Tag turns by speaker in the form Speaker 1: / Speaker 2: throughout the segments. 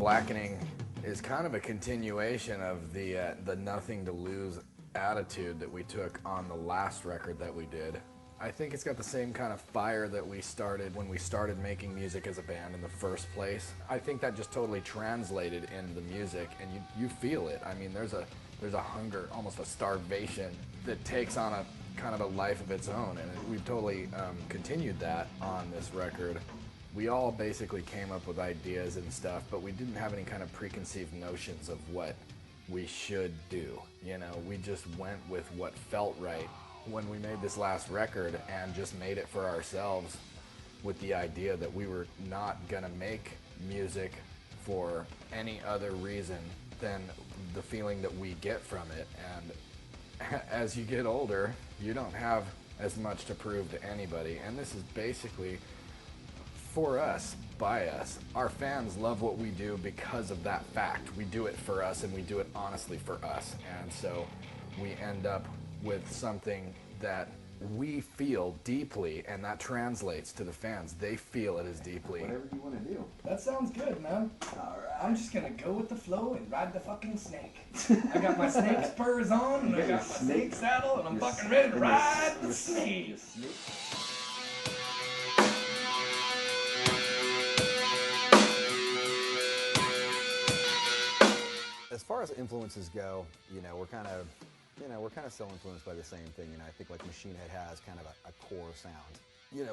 Speaker 1: Blackening is kind of a continuation of the nothing to lose attitude that we took on the last record that we did. I think it's got the same kind of fire that we started when we started making music as a band in the first place. I think that just totally translated in the music, and you feel it. I mean, there's a hunger, almost a starvation, that takes on a kind of a life of its own, and we've totally continued that on this record. We all basically came up with ideas and stuff, but we didn't have any kind of preconceived notions of what we should do. You know, we just went with what felt right when we made this last record, and just made it for ourselves with the idea that we were not gonna make music for any other reason than the feeling that we get from it. And as you get older, you don't have as much to prove to anybody, and this is basically for us, by us. Our fans love what we do because of that fact. We do it for us, and we do it honestly for us, and so we end up with something that we feel deeply, and that translates to the fans. They feel it as deeply.
Speaker 2: Whatever you want to do.
Speaker 3: That sounds good, man.
Speaker 2: Alright.
Speaker 3: I'm just gonna go with the flow and ride the fucking snake. I got my snake spurs on, and I got my snake saddle, and I'm fucking ready to ride the snake.
Speaker 2: As far as influences go, we're kind of still influenced by the same thing. I think like Machine Head has kind of a core sound.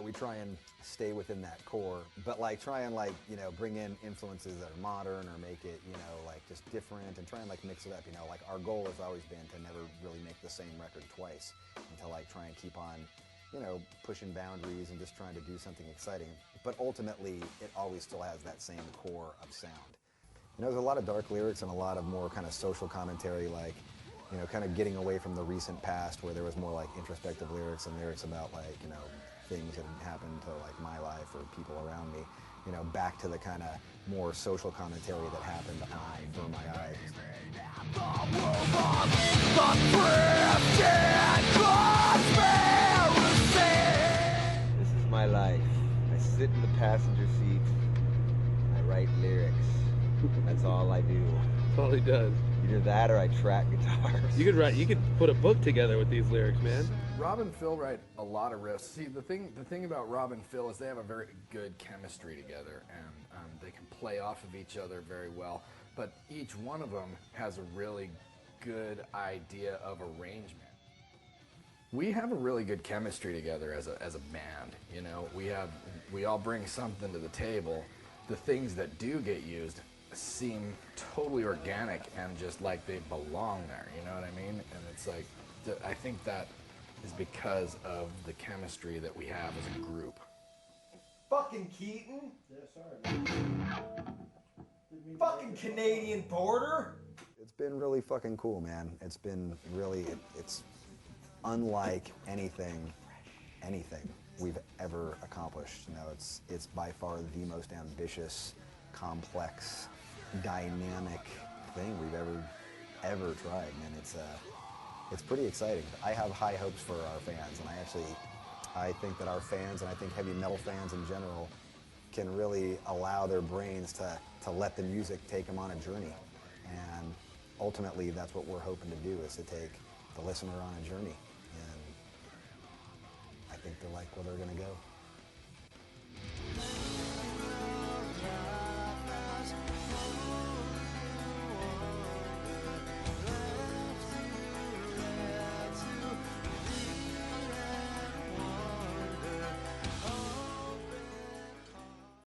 Speaker 2: We try and stay within that core, but like try and bring in influences that are modern or make it, like just different, and try and like mix it up. Like our goal has always been to never really make the same record twice, and to like try and keep on, pushing boundaries and just trying to do something exciting. But ultimately, it always still has that same core of sound. There's a lot of dark lyrics and a lot of more kind of social commentary, like, kind of getting away from the recent past where there was more like introspective lyrics and lyrics about like, things that had happened to like my life or people around me, back to the kind of more social commentary that happened on For My Eyes.
Speaker 4: This is my life. I sit in the passenger seat, I write lyrics. That's all I do.
Speaker 5: That's all he does.
Speaker 4: Either that or I track guitars.
Speaker 5: You could put a book together with these lyrics, man.
Speaker 1: Rob and Phil write a lot of riffs. See, the thing about Rob and Phil is they have a very good chemistry together, and they can play off of each other very well. But each one of them has a really good idea of arrangement. We have a really good chemistry together as a band. We all bring something to the table. The things that do get used seem totally organic and just like they belong there, you know what I mean? And it's like, I think that is because of the chemistry that we have as a group.
Speaker 3: Fucking Keaton.
Speaker 6: Yeah, sorry.
Speaker 3: Fucking Canadian border.
Speaker 2: It's been really fucking cool, man. It's been really, it's unlike anything we've ever accomplished. It's by far the most ambitious, complex, dynamic thing we've ever tried, man. It's pretty exciting. I have high hopes for our fans, and I think that our fans, and I think heavy metal fans in general, can really allow their brains to let the music take them on a journey. And ultimately, that's what we're hoping to do, is to take the listener on a journey. And I think they're like where they're gonna go.